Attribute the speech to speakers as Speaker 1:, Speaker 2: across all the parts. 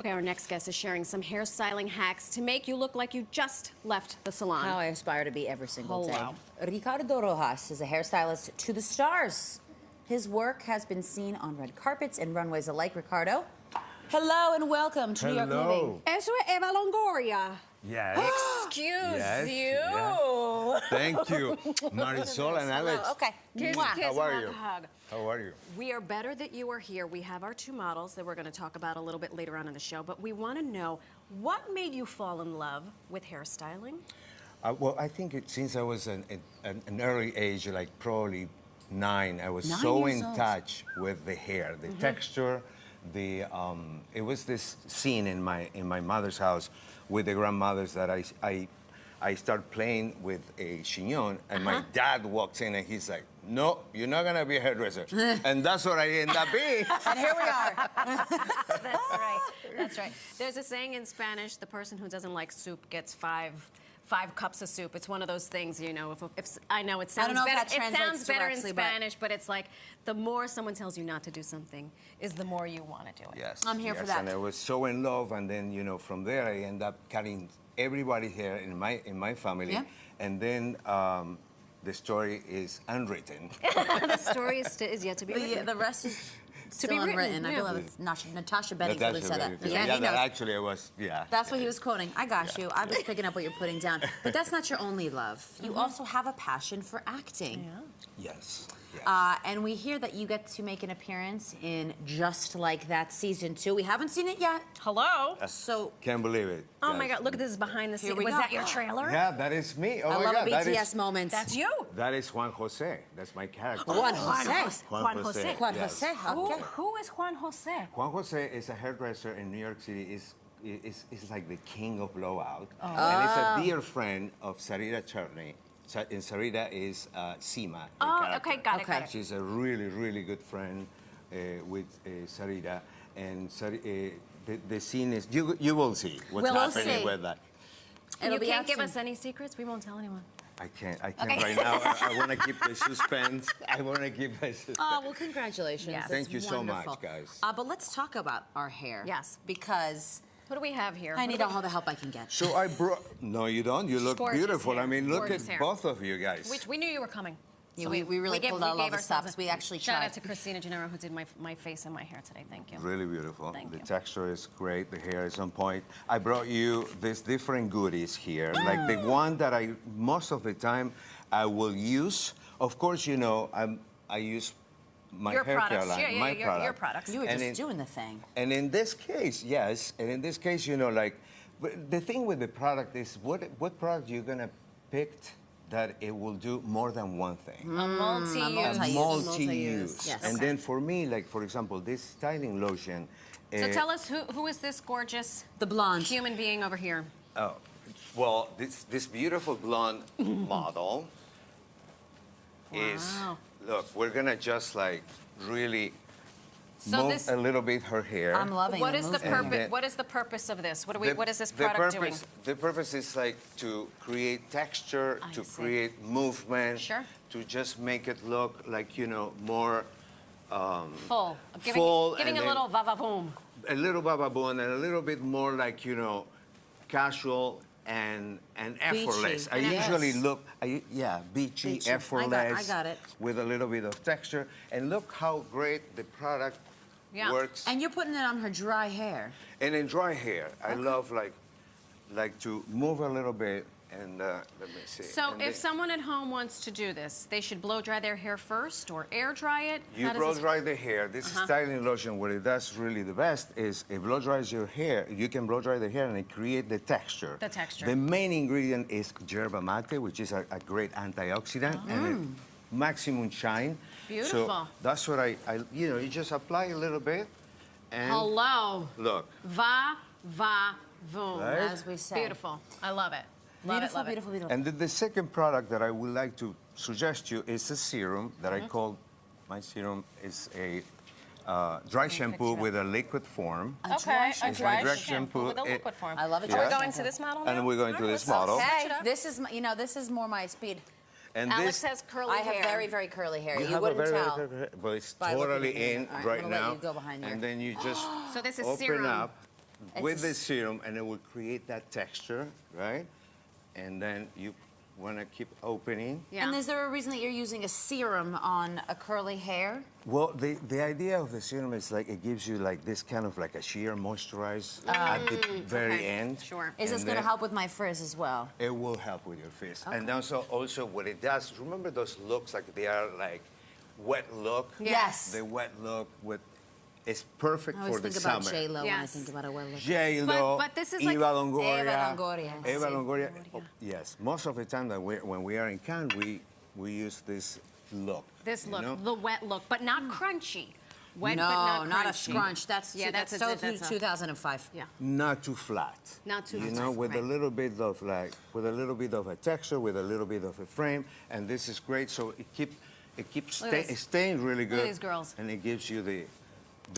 Speaker 1: Okay, our next guest is sharing some hairstyling hacks to make you look like you just left the salon.
Speaker 2: How I aspire to be every single
Speaker 1: Hello.
Speaker 2: day. Ricardo Rojas is a hairstylist to the stars. His work has been seen on red carpets and runways alike. Ricardo, hello and welcome to New York Moving.
Speaker 1: Eso es Eva Longoria.
Speaker 3: Yes.
Speaker 1: Excuse you.
Speaker 3: Yeah. Thank you, Marisol and Alex.
Speaker 2: Okay.
Speaker 1: Kiss,
Speaker 2: Mwah.
Speaker 1: kiss,
Speaker 3: How are
Speaker 1: hug,
Speaker 3: you?
Speaker 1: hug.
Speaker 3: How are you?
Speaker 1: We are better that you are here. We have our two models that we're going to talk about a little bit later on in the show, but we want to know what made you fall in love with hairstyling?
Speaker 3: Well, I think since I was an early age, like probably 9, I was
Speaker 2: 9
Speaker 3: so
Speaker 2: years
Speaker 3: in
Speaker 2: old.
Speaker 3: touch with the hair, the texture, the it was this scene in my mother's house with the grandmothers that I started playing with a chignon, and my dad walks in and he's like, "No, you're not gonna be a hairdresser," and that's what I end up being.
Speaker 2: And here we are.
Speaker 1: That's right. That's right. There's a saying in Spanish, the person who doesn't like soup gets five cups of soup. It's one of those things, you know, if I know it sounds
Speaker 2: I don't know if
Speaker 1: better,
Speaker 2: that translates
Speaker 1: better in
Speaker 2: directly, but-
Speaker 1: Spanish, but it's like the more someone tells you not to do something is the more you want to do it.
Speaker 3: Yes,
Speaker 2: I'm here for that.
Speaker 3: And I was so in love, and then from there I end up cutting everybody's hair in my family,
Speaker 2: Yeah.
Speaker 3: and then the story is unwritten.
Speaker 1: The story is yet to be written.
Speaker 2: The rest is still
Speaker 1: be written,
Speaker 2: unwritten. I
Speaker 1: yeah.
Speaker 2: believe it's Natasha Bedingfield who said that.
Speaker 3: Yeah,
Speaker 2: he knows.
Speaker 3: that actually was, yeah.
Speaker 2: That's what he was quoting. I got you. I was picking up what you're putting down. But that's not your only love. You also have a passion for acting.
Speaker 3: Yes.
Speaker 2: And we hear that you get to make an appearance in Just Like That Season 2. We haven't seen it yet.
Speaker 1: Hello?
Speaker 2: So
Speaker 3: Can't believe it.
Speaker 1: Oh my
Speaker 3: guys.
Speaker 1: God, look at this behind the
Speaker 2: Here
Speaker 1: scenes.
Speaker 2: we
Speaker 1: Was
Speaker 2: go.
Speaker 1: that your trailer?
Speaker 3: Yeah, that is me. Oh
Speaker 2: I
Speaker 3: my
Speaker 2: love
Speaker 3: God,
Speaker 2: a
Speaker 3: that
Speaker 2: BTS
Speaker 3: is,
Speaker 2: moment.
Speaker 1: That's you.
Speaker 3: that is Juan Jose. That's my character.
Speaker 2: Juan Jose.
Speaker 1: Juan Jose.
Speaker 2: Juan
Speaker 3: yes.
Speaker 2: Jose. Okay.
Speaker 1: Who is Juan Jose?
Speaker 3: Juan Jose is a hairdresser in New York City. Is like the king of blowout,
Speaker 2: Oh.
Speaker 3: and it's a dear friend of Sarita Chutney. And Sarita is Seema. the
Speaker 1: Oh,
Speaker 3: character.
Speaker 1: okay, got it, got it.
Speaker 3: She's a really, really good friend with Sarita, and the scene is you will see what's
Speaker 2: We'll
Speaker 3: happening
Speaker 2: see.
Speaker 3: with that.
Speaker 2: It'll
Speaker 1: You
Speaker 2: be
Speaker 1: can't
Speaker 2: out
Speaker 1: give
Speaker 2: soon.
Speaker 1: us any secrets? We won't tell anyone.
Speaker 3: I can't
Speaker 1: Okay.
Speaker 3: right now. I want to keep the suspense. I want to keep the suspense.
Speaker 2: Oh, well, congratulations.
Speaker 1: Yes.
Speaker 2: That's
Speaker 3: Thank you so much,
Speaker 2: wonderful.
Speaker 3: guys.
Speaker 2: But let's talk about our hair.
Speaker 1: Yes.
Speaker 2: Because
Speaker 1: What do we have here?
Speaker 2: I need all the help I can get.
Speaker 3: So I brought. No, you don't. You look
Speaker 1: Gorgeous
Speaker 3: beautiful.
Speaker 1: hair.
Speaker 3: I mean, look
Speaker 1: Gorgeous
Speaker 3: at
Speaker 1: hair.
Speaker 3: both of you guys.
Speaker 1: We knew you were coming.
Speaker 2: Yeah, we really pulled out all the stops. We actually
Speaker 1: Shout
Speaker 2: tried.
Speaker 1: out to Christina Gennaro who did my face and my hair today. Thank you.
Speaker 3: Really beautiful.
Speaker 1: Thank
Speaker 3: The
Speaker 1: you.
Speaker 3: texture is great. The hair is on point. I brought you these different goodies here. Like the one that most of the time I will use. Of course, you know, I use my
Speaker 1: Your
Speaker 3: hair care
Speaker 1: products.
Speaker 3: line,
Speaker 1: Yeah,
Speaker 3: my
Speaker 1: your
Speaker 3: product.
Speaker 1: products.
Speaker 2: You were
Speaker 3: And
Speaker 2: just doing the thing.
Speaker 3: And in this case, yes. And in this case, you know, like, but the thing with the product is what product you're gonna pick that it will do more than one thing.
Speaker 1: A multi-use.
Speaker 3: Multi-use.
Speaker 2: Yes.
Speaker 3: And
Speaker 1: Okay.
Speaker 3: then for me, like for example, this styling lotion.
Speaker 1: So tell us who is this gorgeous
Speaker 2: The blonde.
Speaker 1: human being over here?
Speaker 3: Oh, well, this beautiful blonde model is.
Speaker 1: Wow.
Speaker 3: Look, we're gonna just like really
Speaker 1: So
Speaker 3: move
Speaker 1: this-
Speaker 3: a little bit her hair.
Speaker 2: I'm loving
Speaker 1: What
Speaker 2: the
Speaker 1: is the
Speaker 2: movement.
Speaker 1: purpose?
Speaker 3: then-
Speaker 1: What is the purpose of this? What
Speaker 3: The-
Speaker 1: what is this
Speaker 3: the
Speaker 1: product doing?
Speaker 3: The purpose is like to create texture,
Speaker 1: I
Speaker 3: to
Speaker 1: see.
Speaker 3: create movement,
Speaker 1: Sure.
Speaker 3: to just make it look like more
Speaker 1: Full.
Speaker 3: full
Speaker 1: Giving
Speaker 3: and
Speaker 1: a
Speaker 3: then-
Speaker 1: little va-va-boom.
Speaker 3: a little bababoon and a little bit more like casual and effortless. I
Speaker 2: Yes.
Speaker 3: usually look beachy,
Speaker 2: Beachy.
Speaker 3: effortless.
Speaker 2: I got it.
Speaker 3: With a little bit of texture, and look how great the product
Speaker 1: Yeah.
Speaker 3: works.
Speaker 2: And you're putting it on her dry hair.
Speaker 3: And in dry hair, I love like to move a little bit and let me see.
Speaker 1: So
Speaker 3: And
Speaker 1: if someone at home wants to do this, they should blow dry their hair first or air dry it?
Speaker 3: you
Speaker 1: How does
Speaker 3: blow
Speaker 1: this-
Speaker 3: dry the hair. This styling lotion, what it does really the best is it blow dries your hair. You can blow dry the hair and it create the texture.
Speaker 1: The texture.
Speaker 3: The main ingredient is yerba mate, which is a great antioxidant and it maximum shine.
Speaker 1: Beautiful.
Speaker 3: So that's what I you just apply a little bit and
Speaker 1: Hello.
Speaker 3: look.
Speaker 1: Va-va-voom.
Speaker 3: Right?
Speaker 2: As we say.
Speaker 1: Beautiful. I love it. Love
Speaker 2: Beautiful,
Speaker 1: it, love
Speaker 2: beautiful,
Speaker 1: it.
Speaker 2: beautiful.
Speaker 3: And the second product that I would like to suggest you is a serum that I call, my serum is a dry shampoo with a liquid form.
Speaker 1: Okay, a
Speaker 3: It's
Speaker 1: dry
Speaker 3: my dry
Speaker 1: shampoo with a
Speaker 3: shampoo.
Speaker 1: liquid form.
Speaker 2: I love it.
Speaker 1: Are we
Speaker 3: Yeah.
Speaker 1: going to this model now?
Speaker 3: And we're going
Speaker 1: All
Speaker 3: to
Speaker 1: right,
Speaker 3: this
Speaker 1: let's
Speaker 3: model.
Speaker 1: match it
Speaker 2: Hey,
Speaker 1: up.
Speaker 2: this is, this is more my speed.
Speaker 3: And
Speaker 1: Alex
Speaker 3: this,
Speaker 1: has curly
Speaker 2: I have
Speaker 1: hair.
Speaker 2: very, very curly hair. You,
Speaker 3: have a
Speaker 2: wouldn't
Speaker 3: very,
Speaker 2: tell.
Speaker 3: but it's
Speaker 2: by looking
Speaker 3: totally
Speaker 2: at me.
Speaker 3: in
Speaker 2: All right,
Speaker 3: right
Speaker 2: I'm gonna
Speaker 3: now.
Speaker 2: let you go behind here.
Speaker 3: And then you just
Speaker 1: So this is
Speaker 3: open
Speaker 1: serum.
Speaker 3: up. with the serum, and it will create that texture, right? And then you want to keep opening.
Speaker 1: Yeah.
Speaker 2: And is there a reason that you're using a serum on a curly hair?
Speaker 3: Well, the idea of the serum is like it gives you like this kind of like a sheer moisturize at the very
Speaker 1: Okay.
Speaker 3: end.
Speaker 1: Sure.
Speaker 2: Is this
Speaker 3: And
Speaker 2: going to
Speaker 3: then
Speaker 2: help with my frizz as well?
Speaker 3: It will help with your fizz. And also what it does, remember those looks like they are like wet look?
Speaker 2: Yes.
Speaker 3: The wet look with, it's perfect
Speaker 2: I always
Speaker 3: for the
Speaker 2: think
Speaker 3: summer.
Speaker 2: about J-Lo when I
Speaker 1: Yes.
Speaker 2: think about a well look.
Speaker 3: J-Lo,
Speaker 1: But this is like-
Speaker 3: Eva Longoria.
Speaker 2: Eva Longoria.
Speaker 3: Eva Longoria. Oh, yes, most of the time that when we are in Cannes, we use this look.
Speaker 1: This
Speaker 3: you
Speaker 1: look,
Speaker 3: know?
Speaker 1: the wet look, but not crunchy. Wet,
Speaker 2: no,
Speaker 1: but not
Speaker 2: not a
Speaker 1: crunchy.
Speaker 2: scrunch. That's
Speaker 1: Yeah,
Speaker 2: that's
Speaker 1: that's a-
Speaker 2: so
Speaker 1: that's a-
Speaker 2: 2005.
Speaker 1: Yeah.
Speaker 3: Not too flat.
Speaker 1: Not too
Speaker 3: You
Speaker 1: flat,
Speaker 3: know, with
Speaker 1: right.
Speaker 3: a little bit of like, with a little bit of a texture, with a little bit of a frame, and this is great. So it keeps
Speaker 1: Look at this.
Speaker 3: staying really good.
Speaker 1: Look at these girls.
Speaker 3: And it gives you the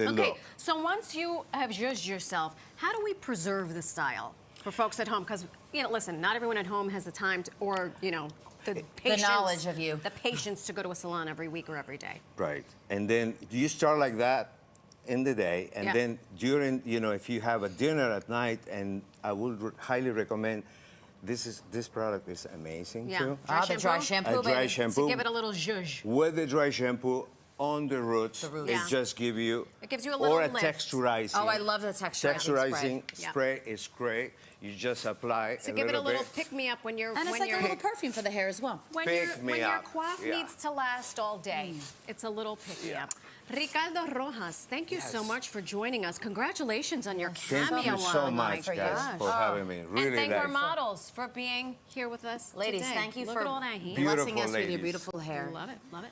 Speaker 1: Okay,
Speaker 3: look.
Speaker 1: so once you have judged yourself, how do we preserve the style for folks at home? Because, listen, not everyone at home has the time to, or, the patience.
Speaker 2: knowledge of you.
Speaker 1: The patience to go to a salon every week or every day.
Speaker 3: Right. And then you start like that in the day, and
Speaker 1: Yeah.
Speaker 3: then during, if you have a dinner at night, and I would highly recommend, this product is amazing
Speaker 1: Yeah.
Speaker 3: too.
Speaker 2: The dry shampoo,
Speaker 3: A dry
Speaker 2: baby.
Speaker 3: shampoo.
Speaker 1: To give it a little zhuzh.
Speaker 3: With the dry shampoo on the roots,
Speaker 2: roots.
Speaker 3: it
Speaker 1: Yeah.
Speaker 3: just give you,
Speaker 1: It gives you a little
Speaker 3: or a
Speaker 1: lift.
Speaker 3: texturizing.
Speaker 2: Oh, I love the texturizing
Speaker 1: Yeah.
Speaker 3: spray is great. You just apply
Speaker 1: To give it a little
Speaker 3: bit.
Speaker 1: pick me up when you're
Speaker 2: And it's
Speaker 1: when
Speaker 2: like
Speaker 1: you're
Speaker 2: a little perfume for the hair as well.
Speaker 1: when
Speaker 3: Pick
Speaker 1: your
Speaker 3: me
Speaker 1: when your
Speaker 3: up.
Speaker 1: coif
Speaker 3: Yeah.
Speaker 1: needs to last all day. It's a little pick me up. Ricardo Rojas, thank you so
Speaker 3: Yes.
Speaker 1: much for joining us. Congratulations on your
Speaker 3: Thank
Speaker 1: cameo
Speaker 3: you so
Speaker 1: on
Speaker 3: much,
Speaker 2: for
Speaker 3: guys,
Speaker 2: yours.
Speaker 3: for having me. Really
Speaker 1: and thank our
Speaker 3: nice.
Speaker 1: models for being here with us
Speaker 2: Ladies,
Speaker 1: today.
Speaker 2: thank you
Speaker 1: Look
Speaker 2: for
Speaker 1: at all that heat.
Speaker 3: Beautiful
Speaker 2: blessing us with your
Speaker 3: ladies.
Speaker 2: beautiful hair.
Speaker 1: Love it, love it.